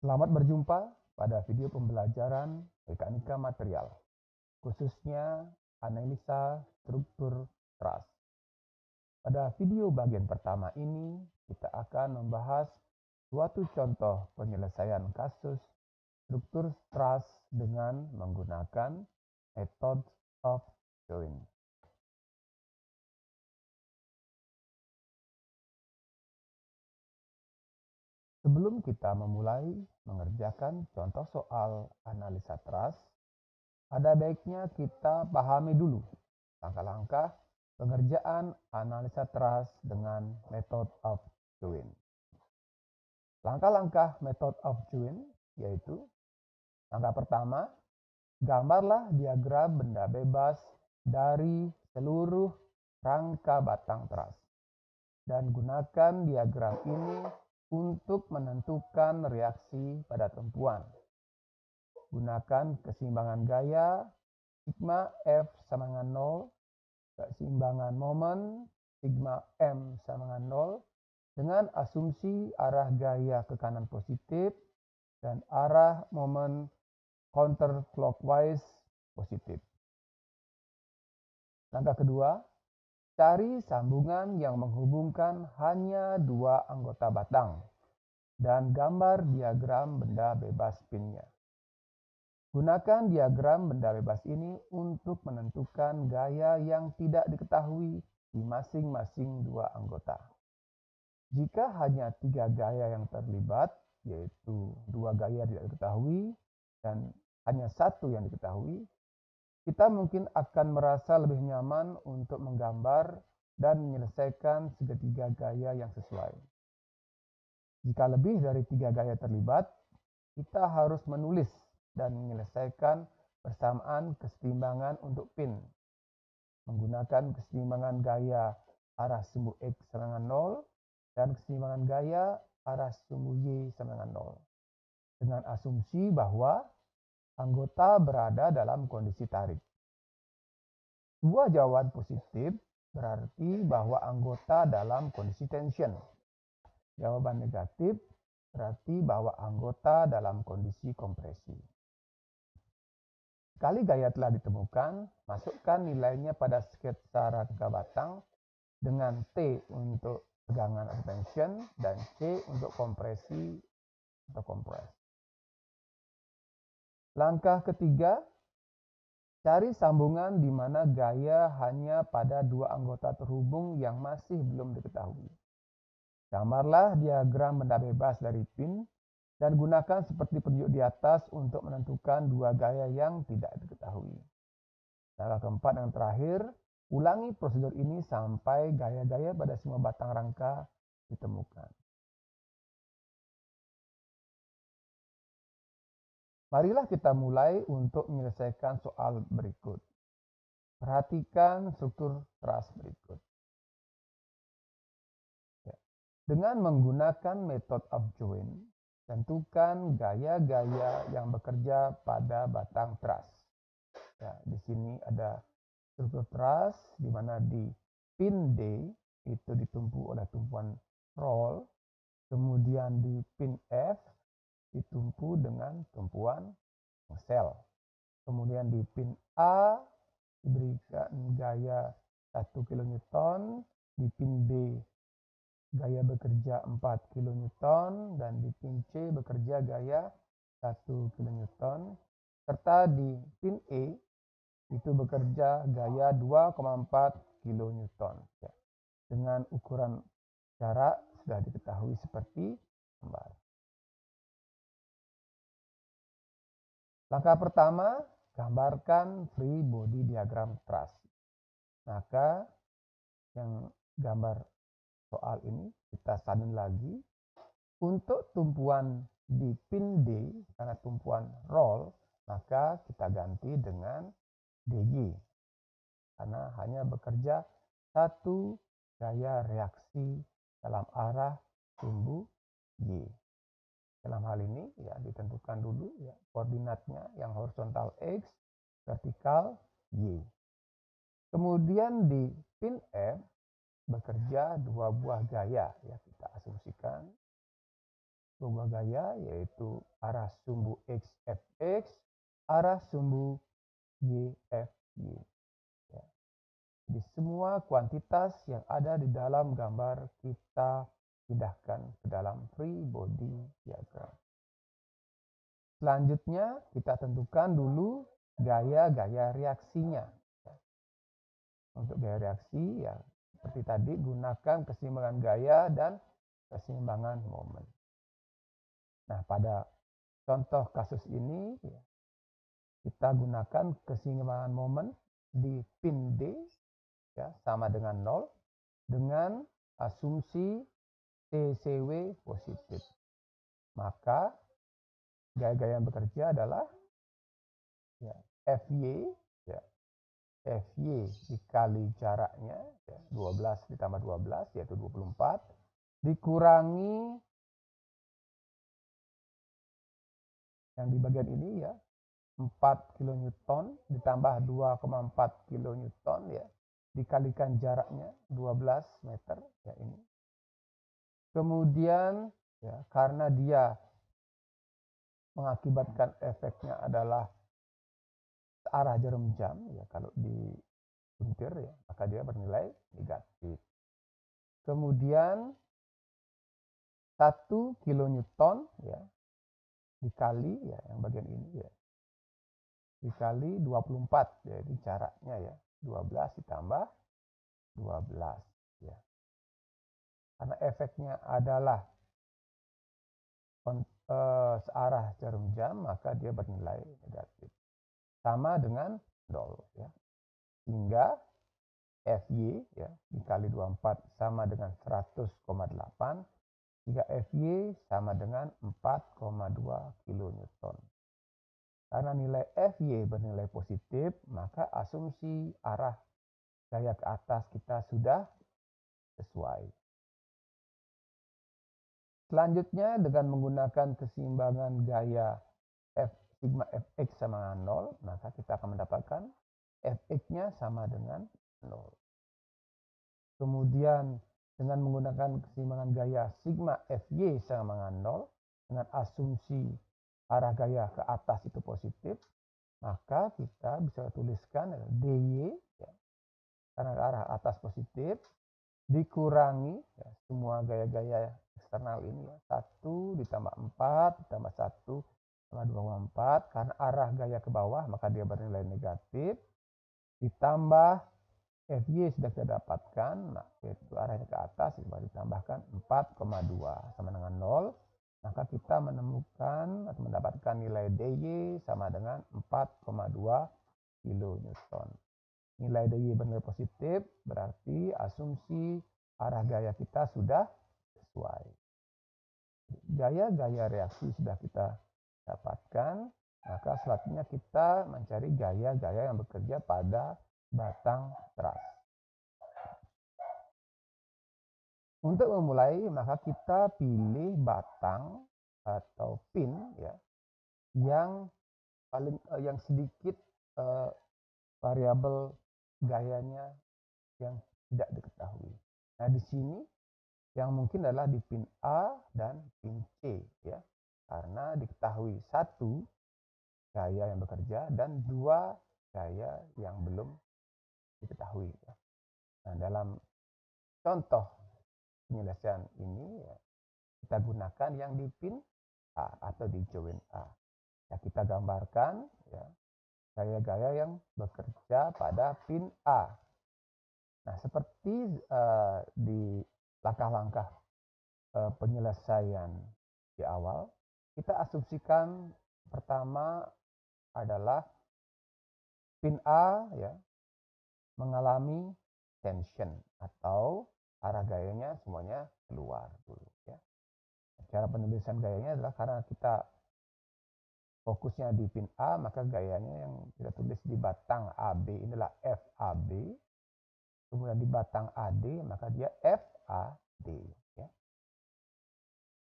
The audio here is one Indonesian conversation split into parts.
Selamat berjumpa pada video pembelajaran mekanika material, khususnya analisa struktur truss. Pada video bagian pertama ini, kita akan membahas suatu contoh penyelesaian kasus struktur truss dengan menggunakan method of joint. Sebelum kita memulai mengerjakan contoh soal analisa truss, ada baiknya kita pahami dulu langkah-langkah pengerjaan analisa truss dengan method of joint. Langkah-langkah method of joint yaitu: langkah pertama, gambarlah diagram benda bebas dari seluruh rangka batang truss dan gunakan diagram ini untuk menentukan reaksi pada tumpuan. Gunakan keseimbangan gaya sigma F sama dengan 0, keseimbangan momen sigma M sama dengan 0 dengan asumsi arah gaya ke kanan positif dan arah momen counterclockwise positif. Langkah kedua, cari sambungan yang menghubungkan hanya dua anggota batang dan gambar diagram benda bebas pinnya. Gunakan diagram benda bebas ini untuk menentukan gaya yang tidak diketahui di masing-masing dua anggota. Jika hanya 3 gaya yang terlibat, yaitu 2 gaya tidak diketahui dan hanya 1 yang diketahui, kita mungkin akan merasa lebih nyaman untuk menggambar dan menyelesaikan segitiga gaya yang sesuai. Jika lebih dari 3 gaya terlibat, kita harus menulis dan menyelesaikan persamaan keseimbangan untuk pin. Menggunakan keseimbangan gaya arah sumbu X sama dengan 0 dan keseimbangan gaya arah sumbu Y sama dengan 0. Dengan asumsi bahwa anggota berada dalam kondisi tarik. Sebuah jawaban positif berarti bahwa anggota dalam kondisi tension. Jawaban negatif berarti bahwa anggota dalam kondisi kompresi. Sekali gaya telah ditemukan, masukkan nilainya pada sketsa rangka batang dengan T untuk tegangan atau tension dan C untuk kompresi atau kompres. Langkah ketiga, cari sambungan di mana gaya hanya pada dua anggota terhubung yang masih belum diketahui. Gambarlah diagram benda bebas dari pin dan gunakan seperti petunjuk di atas untuk menentukan dua gaya yang tidak diketahui. Langkah keempat yang terakhir, ulangi prosedur ini sampai gaya-gaya pada semua batang rangka ditemukan. Marilah kita mulai untuk menyelesaikan soal berikut. Perhatikan struktur truss berikut. Dengan menggunakan method of joint, tentukan gaya-gaya yang bekerja pada batang truss. Di sini ada struktur truss di mana di pin D itu ditumpu oleh tumpuan roll, kemudian di pin F ditumpu dengan tumpuan sel. Kemudian di pin A diberikan gaya 1 kN, di pin B gaya bekerja 4 kN, dan di pin C bekerja gaya 1 kN, serta di pin E itu bekerja gaya 2,4 kN. Dengan ukuran jarak sudah diketahui seperti gambar. Langkah pertama, gambarkan free body diagram truss. Maka yang gambar soal ini kita salin lagi. Untuk tumpuan di pin D, karena tumpuan roll, maka kita ganti dengan DG. Karena hanya bekerja satu gaya reaksi dalam arah sumbu Y. Dalam hal ini ya ditentukan dulu ya koordinatnya, yang horizontal X, vertikal Y. Kemudian di pin F bekerja dua buah gaya ya kita asumsikan. sebuah gaya, yaitu arah sumbu X, Fx, arah sumbu Y, Fy. Ya. Jadi semua kuantitas yang ada di dalam gambar kita pindahkan ke dalam free body diagram. Selanjutnya kita tentukan dulu gaya-gaya reaksinya. Untuk gaya reaksi, ya seperti tadi, gunakan keseimbangan gaya dan keseimbangan momen. Nah, pada contoh kasus ini, ya, kita gunakan keseimbangan momen di pin D, ya, sama dengan 0, dengan asumsi TCW positif. Maka gaya-gaya yang bekerja adalah ya, Fy, ya, Fy dikali jaraknya, ya, 12 ditambah 12, yaitu 24, dikurangi yang di bagian ini, ya, 4 kilonewton ditambah 2,4 kilonewton, ya, dikalikan jaraknya 12 meter, ya ini. Kemudian, ya, karena dia mengakibatkan efeknya adalah arah jarum jam, ya, kalau dipuntir, ya, maka dia bernilai negatif. Kemudian 1 kilonewton, ya, dikali, ya, yang bagian ini, ya, dikali 24, jadi jaraknya, ya, 12 ditambah 12, ya. Karena efeknya adalah searah jarum jam, maka dia bernilai negatif. Sama dengan 0, ya. Hingga Fy, ya, dikali 24 sama dengan 100,8, hingga Fy sama dengan 4,2 kilonewton. Karena nilai Fy bernilai positif, maka asumsi arah gaya ke atas kita sudah sesuai. Selanjutnya, dengan menggunakan keseimbangan gaya F sigma Fx sama dengan 0, maka kita akan mendapatkan Fx-nya sama dengan 0. Kemudian dengan menggunakan keseimbangan gaya sigma Fy sama dengan 0, dengan asumsi arah gaya ke atas itu positif, maka kita bisa tuliskan dy, ya, karena arah atas positif, dikurangi, ya, semua gaya-gaya eksternal ini, ya, 1 ditambah 4 ditambah 1 tambah 2,4, karena arah gaya ke bawah maka dia bernilai negatif, ditambah Fy sudah kita dapatkan, nah, yaitu arahnya ke atas, ditambahkan 4,2 sama dengan 0, maka kita menemukan atau mendapatkan nilai dy sama dengan 4,2 kilonewton. Nilai dy bernilai positif, berarti asumsi arah gaya kita sudah sesuai. Gaya-gaya reaksi sudah kita dapatkan, maka selanjutnya kita mencari gaya-gaya yang bekerja pada batang teras. Untuk memulai, maka kita pilih batang atau pin, ya, yang sedikit variabel gayanya yang tidak diketahui. Nah, di sini yang mungkin adalah di pin A dan pin C, ya, karena diketahui 1 gaya yang bekerja dan 2 gaya yang belum diketahui, ya. Nah, dalam contoh penyelesaian ini, ya, kita gunakan yang di pin A atau di join A. Ya, kita gambarkan, ya, gaya-gaya yang bekerja pada pin A. Nah, seperti di langkah-langkah penyelesaian di awal, kita asumsikan pertama adalah pin A, ya, mengalami tension atau arah gayanya semuanya keluar dulu, ya. Cara penulisan gayanya adalah karena kita fokusnya di pin A, maka gayanya yang kita tulis di batang AB inilah FAB. Kemudian di batang AD, maka dia FAD, ya.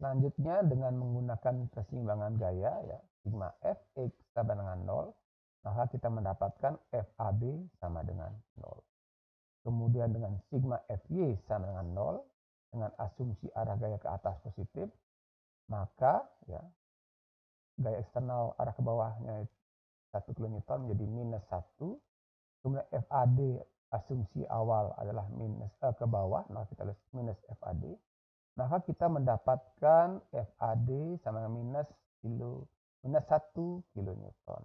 Selanjutnya dengan menggunakan keseimbangan gaya, ya, sigma Fx sama dengan 0, maka kita mendapatkan FAB sama dengan 0. Kemudian dengan sigma Fy sama dengan 0, dengan asumsi arah gaya ke atas positif, maka ya gaya eksternal arah ke bawahnya 1 kilonewton menjadi minus 1. Kemudian FAD asumsi awal adalah minus ke bawah, maka kita tulis minus FAD. Maka kita mendapatkan FAD sama minus 1 kilonewton.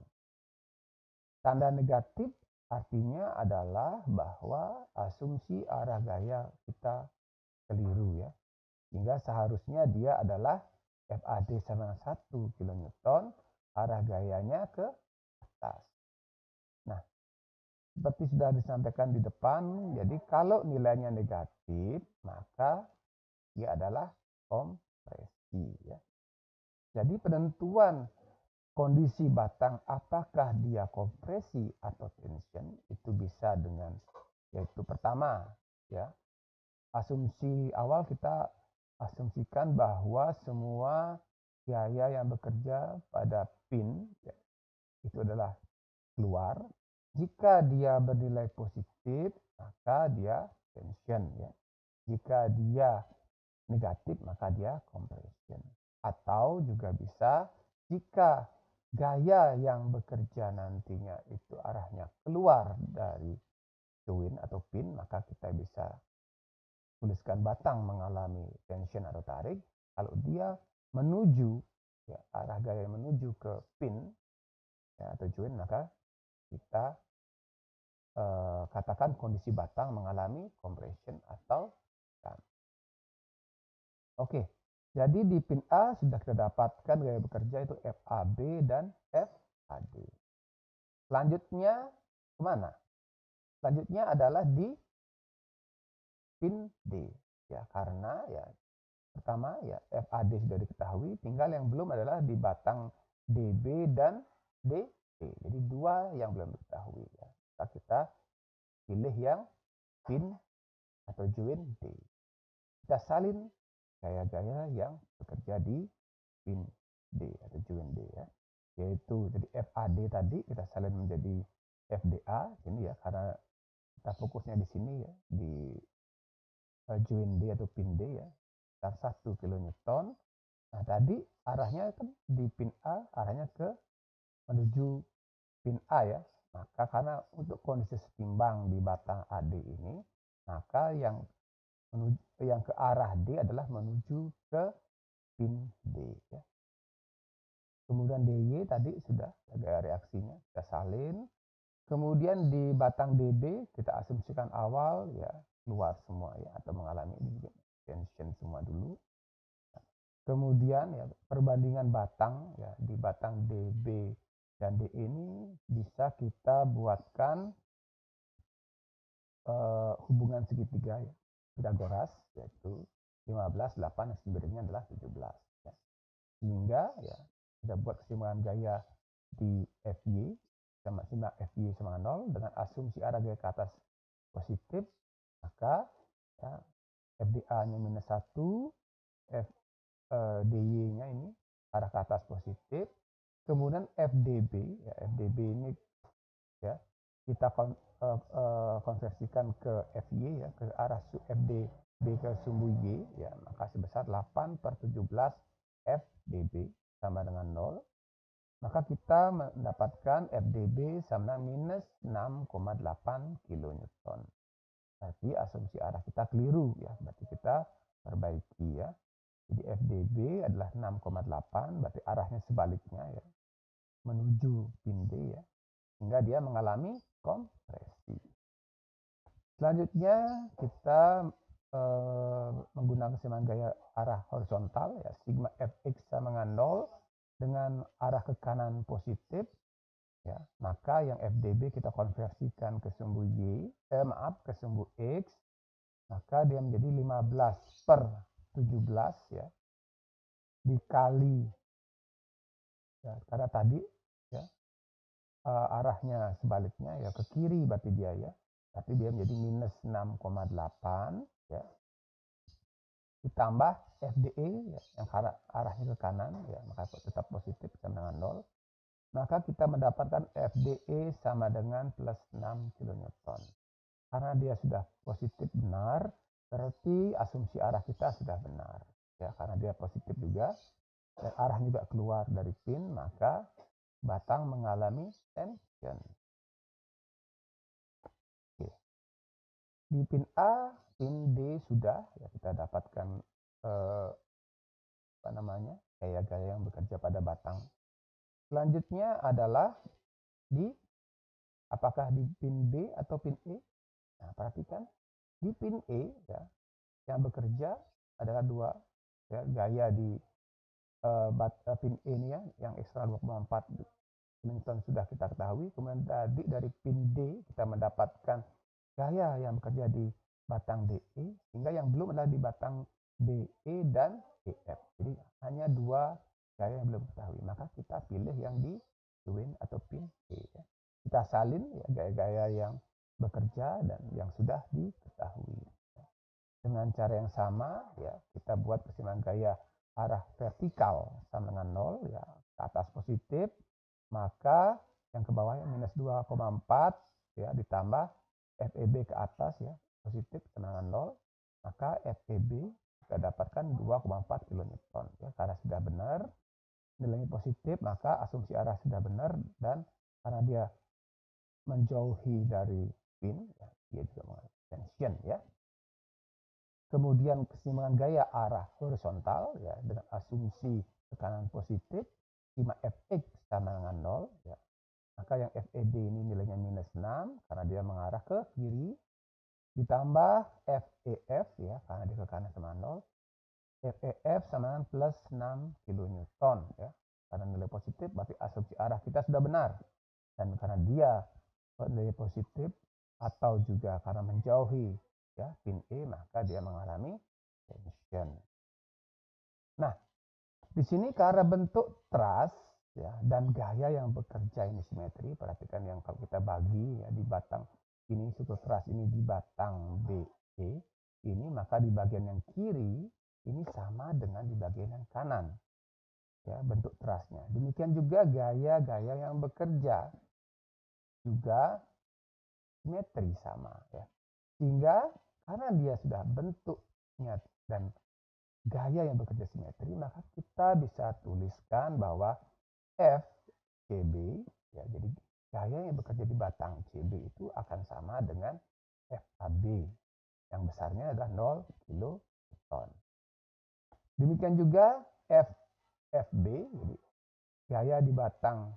Tanda negatif artinya adalah bahwa asumsi arah gaya kita keliru ya. Sehingga seharusnya dia adalah FAD sama 1 kilonewton, arah gayanya ke atas. Nah, seperti sudah disampaikan di depan, jadi kalau nilainya negatif, maka dia adalah kompresi ya. Jadi penentuan kondisi batang apakah dia kompresi atau tension itu bisa dengan yaitu pertama ya, asumsi awal kita asumsikan bahwa semua gaya yang bekerja pada pin ya, itu adalah keluar. Jika dia bernilai positif, maka dia tension ya. Jika dia negatif, maka dia compression. Atau juga bisa jika gaya yang bekerja nantinya itu arahnya keluar dari join atau pin, maka kita bisa tuliskan batang mengalami tension atau tarik. Kalau dia menuju ya, arah gaya menuju ke pin ya, atau join, maka kita katakan kondisi batang mengalami compression atau tekan. Oke, jadi di pin A sudah kita dapatkan gaya bekerja itu FAB dan FAD. Selanjutnya kemana? Selanjutnya adalah di pin D ya, karena ya pertama ya FAD sudah diketahui, tinggal yang belum adalah di batang DB dan DE. Jadi dua yang belum diketahui ya. Kita pilih yang pin atau join D. Kita salin gaya-gaya yang bekerja di pin D atau join D ya. Yaitu jadi FAD tadi kita salin menjadi FDA ini ya, karena kita fokusnya di sini ya, di join D atau pin D ya. Sekitar 1 kilonewton. Nah, tadi arahnya kan di pin A arahnya ke menuju pin A ya. Maka karena untuk kondisi setimbang di batang AD ini, maka yang ke arah D adalah menuju ke pin D ya. Kemudian DY tadi sudah gaya reaksinya kita salin. Kemudian di batang DB kita asumsikan awal ya keluar semua ya, atau mengalami tension semua dulu. Kemudian ya perbandingan batang ya di batang DB dan D ini bisa kita buatkan hubungan segitiga ya, Pythagoras, yaitu 15, 8 yang sumbernya adalah 17 ya. Sehingga ya kita buat keseimbangan gaya di FY sama FY sama 0 dengan asumsi arah gaya ke atas positif, maka ya, FDA-nya minus 1, DY-nya ini arah ke atas positif. Kemudian FDB ya, FDB ini ya kita konversikan ke FY ya, ke arah FDB ke sumbu Y ya, maka sebesar 8/17 FDB sama dengan 0. Maka kita mendapatkan FDB sama minus 6,8 kilonewton. Berarti asumsi arah kita keliru ya, berarti kita perbaiki ya. Jadi FDB adalah 6,8, berarti arahnya sebaliknya ya, menuju pin D ya, sehingga dia mengalami kompresi. Selanjutnya kita menggunakan keseimbangan gaya arah horizontal ya, sigma Fx sama dengan 0 dengan arah ke kanan positif ya, maka yang FDB kita konversikan ke sumbu ke sumbu X, maka dia menjadi 15/17 ya dikali ya, karena tadi ya arahnya sebaliknya ya ke kiri, berarti dia ya, tapi dia menjadi minus 6,8 ya, ditambah FDE ya, yang arahnya ke kanan ya, maka tetap positif sama dengan 0. Maka kita mendapatkan FDE sama dengan plus 6 kilonewton. Karena dia sudah positif benar, berarti asumsi arah kita sudah benar ya, karena dia positif juga, dan arah juga keluar dari pin, maka batang mengalami tension. Oke. Di pin A, pin D sudah ya kita dapatkan gaya-gaya yang bekerja pada batang. Selanjutnya adalah apakah di pin B atau pin E? Nah, perhatikan di pin E ya, yang bekerja adalah dua ya, gaya di pin E ini ya, yang eksternal 2,4 Newton sudah kita ketahui. Kemudian tadi dari pin D kita mendapatkan gaya yang bekerja di batang DE, sehingga yang belum adalah di batang BE dan EF. Jadi hanya dua gaya yang belum ketahui. Maka kita pilih yang di twin atau pin E. Ya. Kita salin ya, gaya-gaya yang bekerja dan yang sudah diketahui. Dengan cara yang sama ya, kita buat persimpangan gaya arah vertikal sama dengan 0 ya, ke atas positif, maka yang ke bawahnya minus 2,4 ya, ditambah FEB ke atas ya, positif sama dengan 0, maka FEB kita dapatkan 2,4 kN ya. Karena sudah benar nilainya positif, maka asumsi arah sudah benar, dan karena dia menjauhi dari pin ya, dia juga mengalami tension ya. Kemudian keseimbangan gaya arah horizontal ya, dengan asumsi tekanan positif 5Fx sama dengan 0 ya. Maka yang FED ini nilainya minus 6 karena dia mengarah ke kiri, ditambah FEF ya karena dia ke kanan sama 0. FEF sama dengan plus 6 kN ya. Karena nilai positif berarti asumsi arah kita sudah benar. Dan karena dia nilai positif atau juga karena menjauhi ya pin E, maka dia mengalami tension. Nah, di sini karena bentuk truss ya dan gaya yang bekerja ini simetri, perhatikan yang kalau kita bagi ya di batang ini, struktur truss ini di batang BE ini, maka di bagian yang kiri ini sama dengan di bagian yang kanan ya bentuk trussnya. Demikian juga gaya-gaya yang bekerja juga simetri sama ya. Sehingga karena dia sudah bentuknya dan gaya yang bekerja simetri, maka kita bisa tuliskan bahwa FCB ya, jadi gaya yang bekerja di batang CB itu akan sama dengan FAB yang besarnya adalah 0 kN. Demikian juga FB, jadi gaya di batang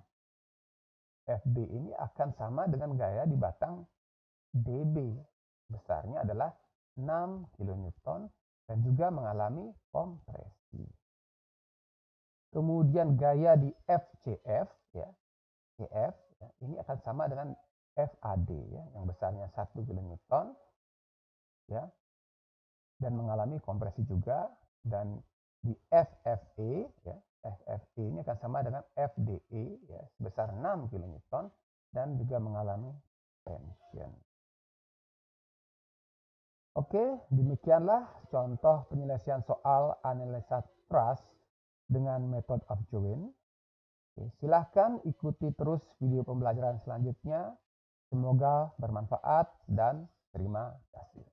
FB ini akan sama dengan gaya di batang DB, besarnya adalah 6 kN dan juga mengalami kompresi. Kemudian gaya di FCF ya, CF ya, ini akan sama dengan FAD ya, yang besarnya 1 kN ya, dan mengalami kompresi juga. Dan di FFE ya, FFE ini akan sama dengan FDE ya, sebesar 6 kN dan juga mengalami tension. Oke, demikianlah contoh penyelesaian soal analisa truss dengan metode of join. Silahkan ikuti terus video pembelajaran selanjutnya. Semoga bermanfaat dan terima kasih.